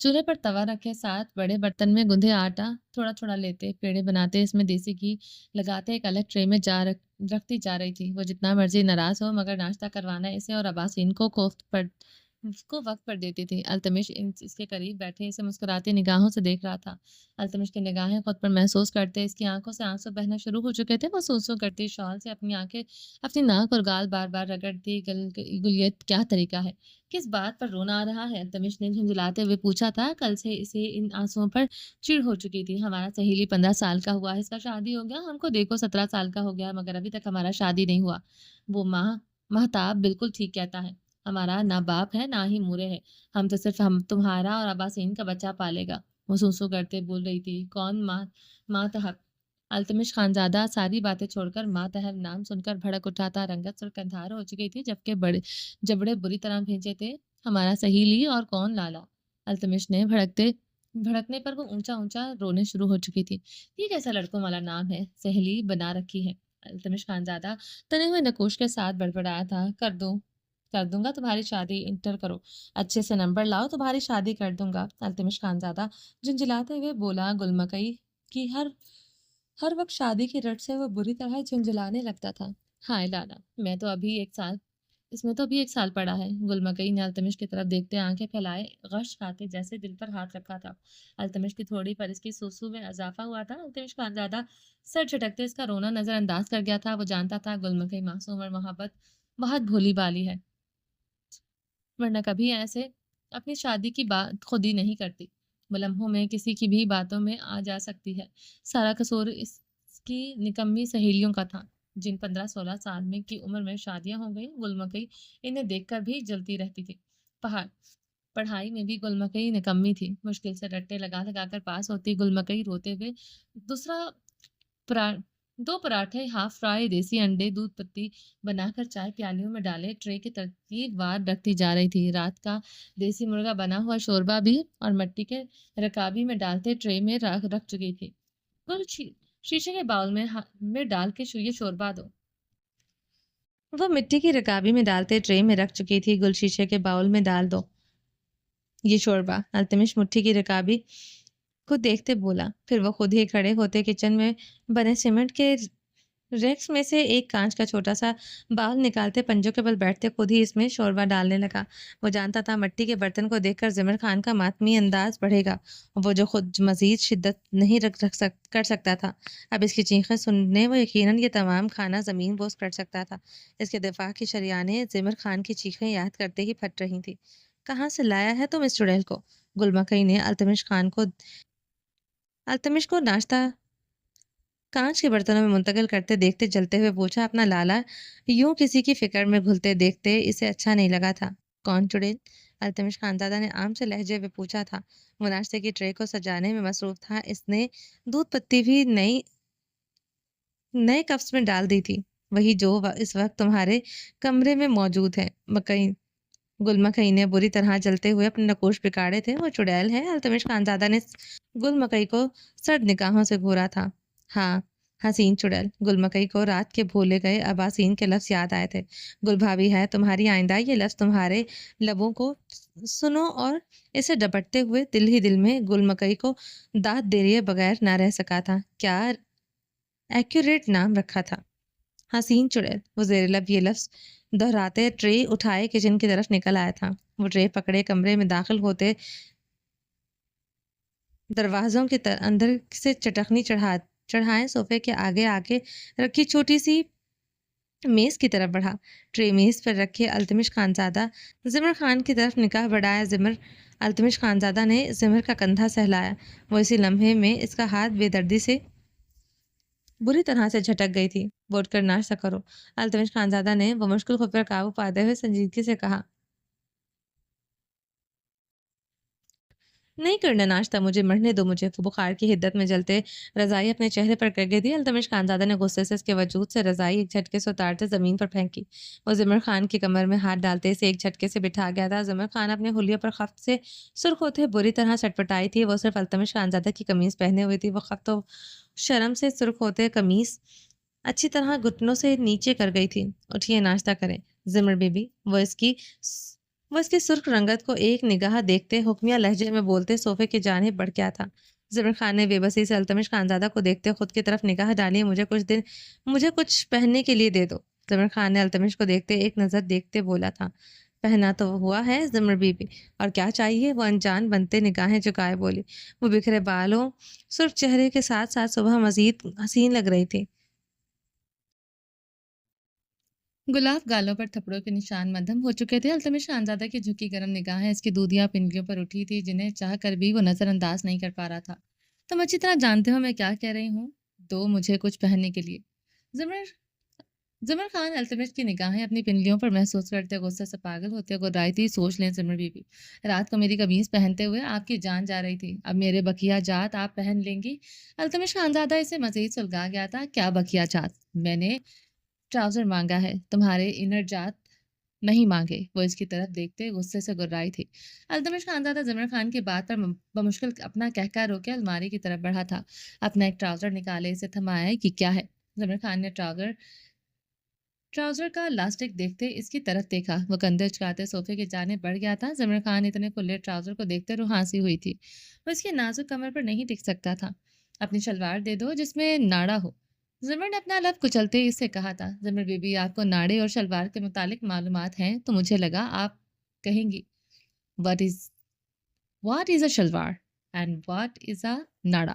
चूल्हे पर तवा रखे, साथ बड़े बर्तन में गूंदे आटा थोड़ा थोड़ा लेते, पेड़े बनाते, इसमें देसी घी लगाते, एक अलग ट्रे में रखती जा रही थी। वो जितना मर्जी नाराज हो, मगर नाश्ता करवाना इसे और अबासीन को कोफ्त पर उसको वक्त पर देती थी। अल्तमिश इसके करीब बैठे इसे मुस्कुराती निगाहों से देख रहा था। अल्तमिश की निगाहें खुद पर महसूस करते इसकी आंखों से आंसू बहना शुरू हो चुके थे। वो सूसू करती शॉल से अपनी आंखें, अपनी नाक और गाल बार बार रगड़ती। ये क्या तरीका है? किस बात पर रोना आ रहा है? अल्तमिश ने झुंझुलाते हुए पूछा था। कल से इसे इन आंसुओं पर चिढ़ हो चुकी थी। हमारा सहेली 15 साल का हुआ है, इसका शादी हो गया। हमको देखो 17 साल का हो गया, मगर अभी तक हमारा शादी नहीं हुआ। वो महताब बिल्कुल ठीक कहता है। हमारा ना बाप है ना ही मूरे है। हम तो सिर्फ हम तुम्हारा और अबासीन का बच्चा पालेगा। वो सूसू करते बोल रही थी। कौन मातहब? अल्तमिश खानजादा सारी बातें छोड़कर मातहब नाम सुनकर भड़क उठा था। रंगत और कंधार हो चुकी थी, जबकि जबड़े बुरी तरह भींचे थे। हमारा सहेली और कौन लाला? अल्तमिश ने भड़कने पर वो ऊंचा ऊंचा रोने शुरू हो चुकी थी। ये कैसा लड़कों वाला नाम है, सहेली बना रखी है? अल्तमिश खानजादा तने हुए नकोश के साथ बड़बड़ाया था। कर दूंगा तुम्हारी शादी, इंटर करो, अच्छे से नंबर लाओ, तुम्हारी शादी कर दूंगा। अल्तमिश खानजादा झुंझुलाते हुए बोला। गुलमकई की हर वक्त शादी की रट से वो बुरी तरह झुंझुलाने लगता था। हाय लाला, मैं तो अभी 1 साल इसमें तो अभी 1 साल पड़ा है। गुलमकई ने अल्तमिश की तरफ देखते आंखें फैलाए, गश खाते जैसे दिल पर हाथ रखा था। अल्तमिश की थोड़ी पर इसकी सूसू में इजाफा हुआ था। अल्तमिश खानजादा सर झटकते इसका रोना नजरअंदाज कर गया था। वो जानता था गुलमकई मासूम और मोहब्बत बहुत भोली भाली है, वरना कभी ऐसे अपनी शादी की बात खुद ही नहीं करती। वो लम्हों में किसी की भी बातों में आ जा सकती है। सारा कसूर इसकी निकम्मी सहेलियों का था, जिन 15-16 साल में की उम्र में शादियां हो गई। गुलमकई इन्हें देखकर भी जलती रहती थी। पहाड़ पढ़ाई में भी गुलमकई निकम्मी थी। मुश्किल से रट्टे लगा लगा कर पास होती। गुलमकई रोते हुए दूसरा परा 2 पराठे, हाफ फ्राई, देसी अंडे, दूध पत्ती बनाकर चाय प्यालियों में डाले ट्रे की तरतीबवार रखती जा रही थी। रात का देसी मुर्गा बना हुआ शोरबा भी और मिट्टी के रकाबी में डालते ट्रे में रख चुकी थी। गुल शीशे के बाउल में डाल के ये शोरबा दो। वो मिट्टी की रकाबी में डालते ट्रे में रख चुकी थी। गुल शीशे के बाउल में डाल दो ये शोरबा। अल्तमिश मुट्ठी की रकाबी को देखते बोला। फिर वो खुद ही खड़े होते किचन में बने सीमेंट के रेक्स में से एक कांच का छोटा सा बाउल निकालते पंजों के बल बैठते खुद ही इसमें शोरबा डालने लगा। वो जानता था मिट्टी के बर्तन को देखकर जिमर खान का मातमी अंदाज बढ़ेगा। वो जो खुद मजीद शिद्दत नहीं कर सकता था, अब इसकी चीखें सुनने वो यकीनन ये तमाम खाना ज़मीन बोस कर सकता था। इसके दिफा की शरियानें जिमर खान की चीखें याद करते ही फट रही थी। कहाँ से लाया है तुम इस चुड़ैल को? गुलमकई ने अल्तमिश को नाश्ता कांच के बर्तनों में मुंतकिल करते देखते जलते हुए पूछा। अपना लाला यूं किसी की फिक्र में घुलते देखते इसे अच्छा नहीं लगा था। कौन चुड़ैल? अल्तमिश खानजादा ने आम से लहजे में पूछा था। वो नाश्ते की ट्रे को सजाने में मसरूफ था। इसने दूध पत्ती भी नए कप्स में डाल दी थी, वही जो इस वक्त तुम्हारे कमरे में मौजूद है। मकई गुलमकई ने बुरी तरह जलते हुए अपने नकोश बिगाड़े थे। वो चुड़ैल है? अल्तमिश खानजादा ने गुलमकई को सर्द निगाहों से घूरा था। हाँ, हसीन चुड़ैल। गुलमकई को रात के भूले गए अबासीन के लफ्ज याद आए थे। गुलभाभी है तुम्हारी आइंदा ये लफ्ज तुम्हारे लबों को सुनो। और इसे डपटते हुए दिल ही दिल में गुलमकई को दाद दे लिए बगैर ना रह सका था। क्या एक्यूरेट नाम रखा था, हसीन चुड़ैल। वो जेर लब ये लफ्ज दोहराते ट्रे उठाए किचन की तरफ निकल आया था। वो ट्रे पकड़े कमरे में दाखिल होते दरवाजों के अंदर से चटकनी चढ़ाए सोफे के आगे आगे रखी छोटी सी मेज की तरफ बढ़ा। ट्रे मेज पर रखे अल्तमिश खानजादा जिमर खान की तरफ निगाह बढ़ाया। अल्तमिश खानजादा ने जिमर का कंधा सहलाया। वो इसी लम्हे में इसका हाथ बेदर्दी से बुरी तरह से झटक गई थी। वो उठकर नाश्ता करो। अल्तमिश खानजादा ने वो मुश्किल खुद पर काबू पाते हुए संजीदगी से कहा। نہیں کرنا ناشتہ، مجھے مرنے دو مجھے۔ وہ بخار کی حدت میں جلتے رضائی اپنے چہرے پر کر گئی تھی۔ التمش خانزادہ نے غصے سے اس کے وجود سے رضائی ایک جھٹکے سے اتارتے زمین پر پھینکی۔ وہ زمر خان کی کمر میں ہاتھ ڈالتے اسے ایک جھٹکے سے بٹھا گیا تھا۔ زمر خان اپنے حلیے پر خفت سے سرخ ہوتے بری طرح سٹپٹائی تھی۔ وہ صرف التمش خانزادہ کی قمیض پہنے ہوئی تھی۔ وہ خفت و شرم سے سرخ ہوتے قمیض اچھی طرح گھٹنوں سے نیچے کر گئی تھی۔ اٹھیے ناشتہ کریں زمر بی بی۔ وہ اس کی سرخ رنگت کو ایک نگاہ دیکھتے حکمیہ لہجے میں بولتے صوفے کی جانب بڑھ گیا تھا۔ زمر خان نے بے بسی سے التمش خانزادہ کو دیکھتے خود کی طرف نگاہ ڈالی۔ مجھے کچھ پہننے کے لیے دے دو۔ زمر خان نے التمش کو دیکھتے ایک نظر دیکھتے بولا تھا۔ پہنا تو ہوا ہے زمر بی بی، اور کیا چاہیے؟ وہ انجان بنتے نگاہیں جھکائے بولی۔ وہ بکھرے بالوں سرخ چہرے کے ساتھ ساتھ صبح مزید حسین لگ رہی تھی۔ گلاب گالوں پر تھپڑوں کے نشان مدھم ہو چکے تھے۔ التمش خانزادہ کی جھکی گرم نگاہیں اس کی دودھیا پنڈلیوں پر اٹھی تھی جنہیں چاہ کر بھی وہ نظر انداز نہیں کر پا رہا تھا۔ تم اچھی طرح جانتے ہو میں کیا کہہ رہی ہوں؟ دو مجھے کچھ پہننے کے لیے۔ زمر زمر خان التمش کی نگاہیں اپنی پنڈلیوں پر محسوس کرتے غصے سے پاگل ہوتے گررائی تھی۔ سوچ لیں زمر بی بی، رات کو میری قمیض پہنتے ہوئے آپ کی جان جا رہی تھی، اب میرے بقیہ جات آپ پہن لیں گی؟ التمش خانزادہ اسے مزید سلگا گیا تھا۔ کیا بقیہ جات؟ میں نے ٹراؤزر مانگا ہے، تمہارے انر جات نہیں مانگے۔ وہ اس کی طرف دیکھتے غصے سے گررائی تھی۔ التمش خانزادہ زمر خان کی بات پر بمشکل اپنا کہکہ روکے الماری کی طرف بڑھا تھا۔ اپنا ایک ٹراؤزر نکالے اسے تھمایا کہ کیا ہے؟ زمر خان نے ٹراؤزر کا لاسٹک دیکھتے اس کی طرف دیکھا۔ وہ کندھے چکاتے صوفے کی جانب بڑھ گیا تھا۔ زمر خان اتنے کھلے ٹراؤزر کو دیکھتے روحانسی ہوئی تھی۔ وہ اس کی نازک کمر پر نہیں ٹک سکتا تھا۔ اپنی شلوار دے دو جس میں ناڑا ہو، زمر نے اپنا لب کچلتے اس سے کہا تھا۔ زمر بی بی، آپ کو ناڑے اور شلوار کے متعلق معلومات ہیں تو مجھے لگا آپ کہیں گی what is a shalwar and what is a nara?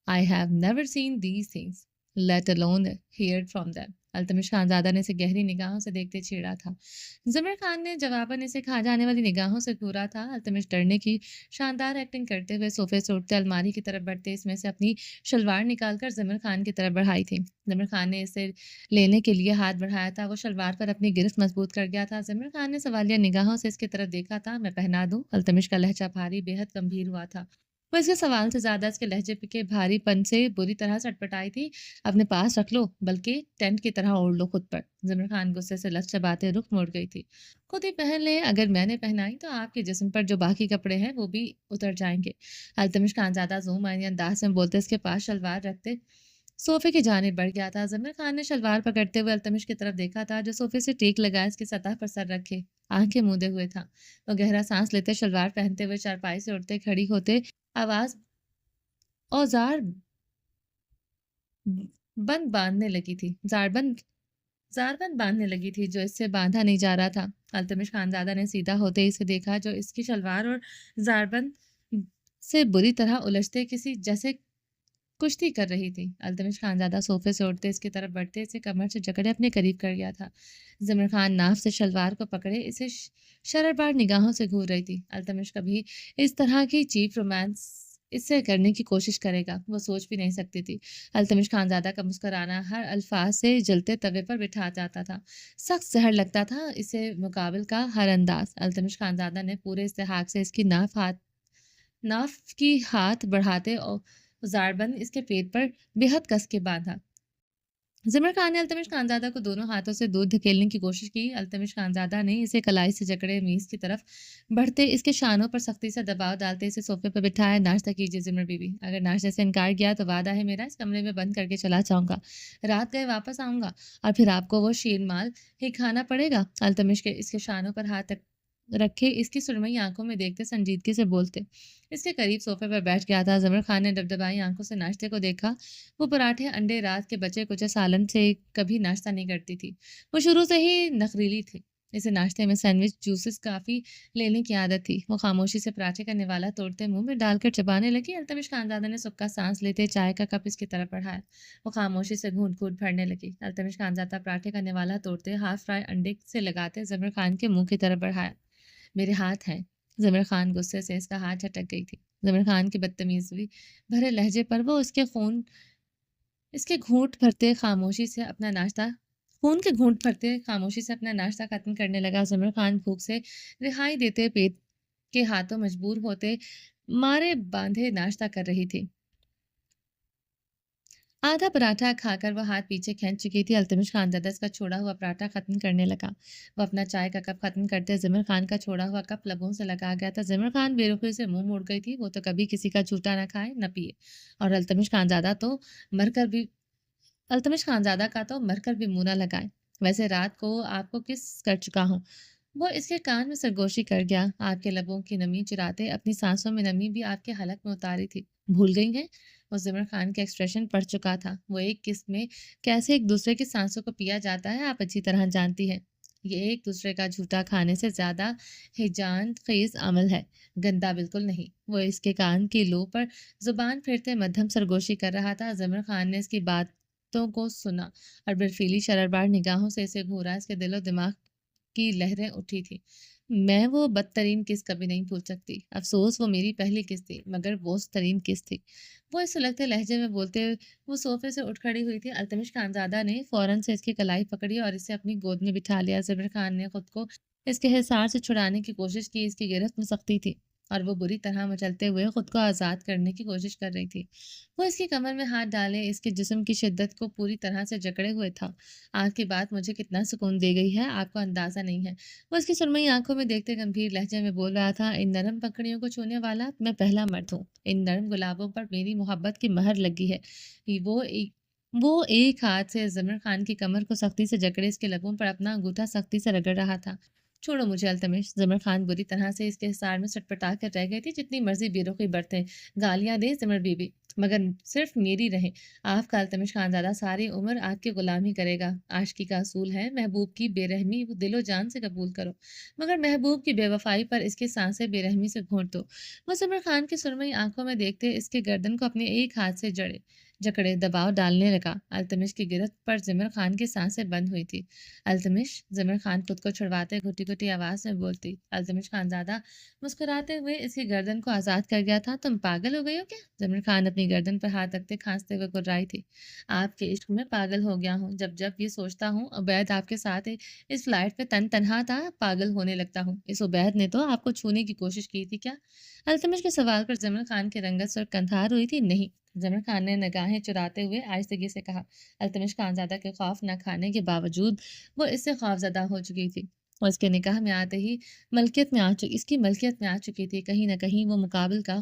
I have never seen these things, let alone heard from them. Altamash Khanzada نے اسے گہری نگاہوں سے دیکھتے چھیڑا تھا۔ زمر خان نے جواباً اسے کھا جانے والی نگاہوں سے گھورا تھا۔ التمش ڈرنے کی شاندار ایکٹنگ کرتے ہوئے صوفے سے اٹھتے الماری کی طرف بڑھتے اس میں سے اپنی شلوار نکال کر زمر خان کی طرف بڑھائی تھی۔ زمر خان نے اسے لینے کے لیے ہاتھ بڑھایا تھا۔ وہ شلوار پر اپنی گرفت مضبوط کر گیا تھا۔ زمر خان نے سوالیہ نگاہوں سے اس کی طرف دیکھا تھا۔ میں پہنا دوں؟ التمش کا لہجہ بھاری بے حد گمبھیر ہوا تھا۔ وہ اس کے سوال سے زیادہ اس کے لہجے کے بھاری پن سے بری طرح سٹپٹائی تھی۔ اپنے پاس رکھ لو، بلکہ ٹینٹ کی طرح اوڑھ لو خود پر۔ زمر خان غصے سے لت چباتے رخ موڑ گئی تھی۔ خود ہی پہن لیں، اگر میں نے پہنائی تو آپ کے جسم پر جو باقی کپڑے ہیں وہ بھی اتر جائیں گے۔ التمش خانزادہ زوم آئینی انداز میں بولتے اس کے پاس شلوار رکھتے صوفے کی جانب بڑھ گیا تھا۔ زمر خان نے شلوار پکڑتے ہوئے التمش کی طرف دیکھا تھا جو صوفے سے ٹیک لگائے اس کی سطح پر سر رکھے آنکھیں موندے ہوئے تھا۔ وہ گہرا سانس لیتے شلوار پہنتے ہوئے چارپائی سے اٹھتے کھڑی ہوتے آواز اوزار بند باندھنے لگی تھی زاربند باندھنے لگی تھی جو اس سے باندھا نہیں جا رہا تھا۔ التمش خانزادہ نے سیدھا ہوتے اسے دیکھا جو اس کی شلوار اور زاربند سے بری طرح الجھتے کسی جیسے کشتی کر رہی تھی۔ التمش خانزادہ صوفے سے اٹھتے اس کی طرف بڑھتے اسے کمر سے جکڑے اپنے قریب کر گیا تھا۔ زمر خان ناف سے شلوار کو پکڑے اسے شرربار نگاہوں سے گھور رہی تھی۔ التمش کبھی اس طرح کی چیپ رومانس اس سے کرنے کی کوشش کرے گا وہ سوچ بھی نہیں سکتی تھی۔ التمش خانزادہ کا مسکرانا ہر الفاظ سے جلتے توے پر بٹھا جاتا تھا۔ سخت زہر لگتا تھا اسے مقابل کا ہر انداز۔ التمش خانزادہ نے پورے استحقاق سے اس کی ناف کی ہاتھ بڑھاتے اور زاربند اس کے پیٹ پر بے حد کس کے باندھا۔ زمر خان نے التمش خانزادہ کو دونوں ہاتھوں سے دور دھکیلنے کی کوشش کی۔ التمش خانزادہ نے اسے کلائی سے جکڑے میز کی طرف بڑھتے اس کے شانوں پر سختی سے دباؤ ڈالتے اسے صوفے پر بٹھایا۔ ناشتہ کیجیے زمر بی بی، اگر ناشتے سے انکار کیا تو وعدہ ہے میرا اس کمرے میں بند کر کے چلا جاؤں گا، رات گئے واپس آؤں گا اور پھر آپ کو وہ شیر مال ہی کھانا پڑے گا۔ التمش کے اس کے شانوں پر ہاتھ رکھے اس کی سرمئی آنکھوں میں دیکھتے سنجیدگی سے بولتے اس کے قریب صوفے پر بیٹھ گیا تھا۔ زمر خان نے دبدبائی آنکھوں سے ناشتے کو دیکھا۔ وہ پراٹھے انڈے رات کے بچے کچھ سالن سے کبھی ناشتہ نہیں کرتی تھی۔ وہ شروع سے ہی نخریلی تھی۔ اسے ناشتے میں سینڈوچ جوسز کافی لینے کی عادت تھی۔ وہ خاموشی سے پراٹھے کا نوالا توڑتے منہ میں ڈال کر چبانے لگی۔ التمش خانزادہ نے سکا سانس لیتے چائے کا کپ اس کی طرف بڑھایا۔ وہ خاموشی سے گھونٹ گھونٹ بھرنے لگی۔ التمش خانزادہ پراٹھے کا نوالا توڑتے ہاف فرائی انڈے سے لگاتے زمر خان کے منہ کی طرف بڑھایا۔ میرے ہاتھ ہیں۔ زمر خان غصے سے اس کا ہاتھ جھٹک گئی تھی۔ زمر خان کی بدتمیزی بھرے لہجے پر وہ اس کے گھونٹ بھرتے خاموشی سے اپنا ناشتہ ختم کرنے لگا۔ زمر خان بھوک سے رہائی دیتے پیٹ के हाथों मजबूर होते मारे बांधे नाश्ता कर रही थी। आधा पराठा खाकर वो हाथ पीछे खींच चुकी थी। अल्तमिश खानज़ादा इसका छोड़ा हुआ पराठा ख़त्म करने लगा। वो अपना चाय का कप ख़त्म करते ज़िमर खान का छोड़ा हुआ कप लबों से लगा गया था। ज़िमर खान बेरुखी से मुँह मोड़ गई थी। वो तो कभी किसी का जूठा ना खाए, ना पिए। और मरकर भी अल्तमिश खानज़ादा का तो मरकर भी मुँह ना लगाए। वैसे रात को आपको किस कर चुका हूँ? वो इसके कान में सरगोशी कर गया। आपके लबों की नमी चुराते अपनी सांसों में नमी भी आपके हलक में उतारी थी। भूल गई हैं? वो ज़िमर खान का एक्सप्रेशन पढ़ चुका था। वो एक किस में कैसे एक दूसरे की सांसों को पिया जाता है, आप अच्छी तरह जानती हैं। ये एक दूसरे का झूठा खाने से ज़्यादा हिजान ख़ेज़ अमल है, गंदा बिल्कुल नहीं। वो इसके कान की लो पर ज़ुबान फेरते मध्यम सरगोशी कर रहा था। ज़िमर खान ने इसकी बातों को सुना और बर्फीली शररबार निगाहों से इसे घूरा। इसके दिलो दिमाग की लहरें उठी थी। मैं वो बदतरीन किस कभी नहीं भूल सकती। अफ़सोस वो मेरी पहली किस थी, मगर बोझ-तरीन किस थी। वो इस सुलगते लहजे में बोलते वो सोफ़े से उठ खड़ी हुई थी। अल्तमिश खानज़ादा ने फ़ौरन से इसकी कलाई पकड़ी और इसे अपनी गोद में बिठा लिया। ज़मीर खान ने खुद को इसके हिसार से छुड़ाने की कोशिश की। इसकी गिरफ्त में सख्ती थी और वो बुरी तरह मचलते हुए खुद को आज़ाद करने की कोशिश कर रही थी। वो इसकी कमर में हाथ डाले इसके जिस्म की शिद्दत को पूरी तरह से जकड़े हुए था। आज की बात मुझे कितना सुकून दे गई है, आपको अंदाज़ा नहीं है। वो उसकी सुरमई आँखों में देखते गंभीर लहजे में बोल रहा था, इन नरम पंखुड़ियों को छूने वाला मैं पहला मर्द हूँ। इन नरम गुलाबों पर मेरी मोहब्बत की महर लगी है। ये वो एक हाथ से ज़मर खान की कमर को सख्ती से जकड़े इसके लबों पर अपना अंगूठा सख्ती से रगड़ रहा था। छोड़ो मुझे अल्तमिश। ज़मर खान बुरी तरह से इसके हिसार में सटपटा कर रह गई थी। जितनी मर्ज़ी बेरुखी बरतें, गालियाँ दे ज़मर बीबी, मगर सिर्फ़ मेरी रहें। आपका अल्तमिश खानज़ादा सारी उम्र आपकी ग़ुलामी करेगा। आशिकी का असूल है, महबूब की बेरहमी वो दिलो-जान से कबूल करो, मगर महबूब की बेवफ़ाई पर इसकी साँसें बेरहमी से घोंट दो। वो ज़मर खान की सुरमई आँखों में देखते इसके गर्दन को अपने एक हाथ से जकड़े दबाव डालने लगा। अल्तमिश की गिरफ्त पर ज़मर खान की साँसें बंद हुई थी। अल्तमिश, ज़मर खान खुद को छुड़वाते घुटी-घुटी आवाज़ में बोलती। अल्तमिश खानज़ादा मुस्कुराते हुए इसकी गर्दन को आज़ाद कर गया था। तुम पागल हो गई हो क्या? ज़मीर खान अपनी गर्दन पर हाथ रखते खांसते हुए गुर्राई थी। आपके इश्क में पागल हो गया हूँ। जब जब ये सोचता हूँ उबैद आपके साथ इस फ्लाइट पे तन्हा था, पागल होने लगता हूँ। इस उबैद ने तो आपको छूने की कोशिश की थी क्या? अल्तमिश के सवाल पर ज़मीर खान की रंगत सुर्ख कंधार हुई थी। नहीं। ज़मीर खान ने निगाहें चुराते हुए आहिस्तगी से कहा। अल्तमिश खानज़ादा के खौफ न खाने के बावजूद वो इससे खौफज़दा हो चुकी थी। और इसके निकाह में आते ही इसकी मलकियत में आ चुकी थी। कहीं न कहीं वो मुकाबिल का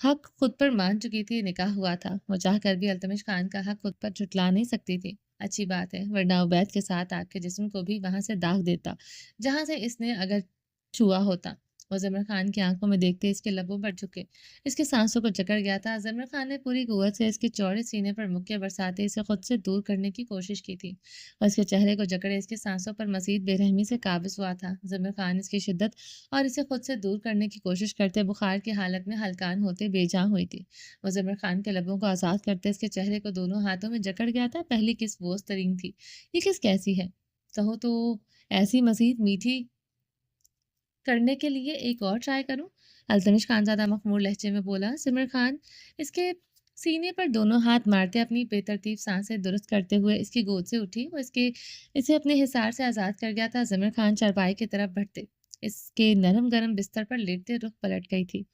हक खुद पर मान चुकी थी। निकाह हुआ था। वो चाहकर भी अल्तमिश खान का हक खुद पर झुठला नहीं सकती थी। अच्छी बात है, वरना उबैद के साथ आपके जिस्म को भी वहाँ से दाग देता, जहाँ से इसने अगर छुआ होता। वो ज़मीर खान की आंखों में देखते इसके लबों पर झुके, इसकी सांसों को जकड़ गया था। ज़मीर खान ने पूरी कुव्वत से इसके चौड़े सीने पर मुक्के बरसाते इसे खुद से दूर करने की कोशिश की थी और इसके चेहरे को जकड़े इसकी सांसों पर मज़ीद बेरहमी से काबिज़ हुआ था। ज़मीर खान इसकी शिद्दत और इसे खुद से दूर करने की कोशिश करते बुखार की हालत में हलकान होते बेजां हुई थी। वो ज़मीर खान के लबों को आज़ाद करते इसके चेहरे को दोनों हाथों में जकड़ गया था। पहली किस बोझ तरीन थी। ये किस कैसी है? कहो तो ऐसी मज़ीद मीठी करने के लिए एक और ट्राई करूँ? अल्तमिश खानज़ादा मखमूर लहजे में बोला। सिमर खान इसके सीने पर दोनों हाथ मारते अपनी बेतरतीब साँसें दुरुस्त करते हुए इसकी गोद से उठी। वो इसे अपने हिसार से आज़ाद कर गया था। ज़मीर खान चारपाई की तरफ बढ़ते इसके नरम-गरम बिस्तर पर लेटते रुख पलट गई थी।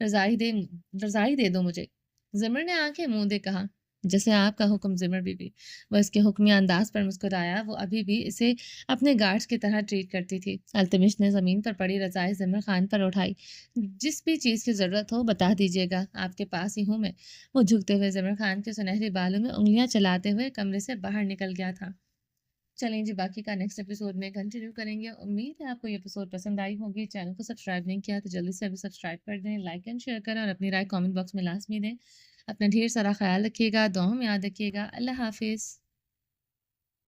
रज़ाई दे रज़ाई दे दो मुझे। ज़िमर ने आँखें मूंदे कहा, जैसे आपका हुक्म ज़िमर बीबी। वह इसके हुक्मी अंदाज़ पर मुस्कुराया। वो अभी भी इसे अपने गार्ड्स की तरह ट्रीट करती थी। अल्तमिश ने ज़मीन पर पड़ी रज़ाई ज़िमर खान पर उठाई। जिस भी चीज़ की ज़रूरत हो बता दीजिएगा, आपके पास ही हूँ मैं। वो झुकते हुए ज़िमर खान के सुनहरे बालों में उँगलियाँ चलाते हुए कमरे से बाहर निकल गया था। चलें जी, बाकी का नेक्स्ट एपिसोड में कंटिन्यू करेंगे। उम्मीद है आपको ये एपिसोड पसंद आई होगी। चैनल को सब्सक्राइब नहीं किया तो जल्दी से अभी सब्सक्राइब कर दें, लाइक एंड शेयर करें और अपनी राय कमेंट बॉक्स में लाज़मी दें। अपना ढेर सारा ख़्याल रखिएगा, दुआओं में याद रखिएगा। अल्लाह हाफ़िज़।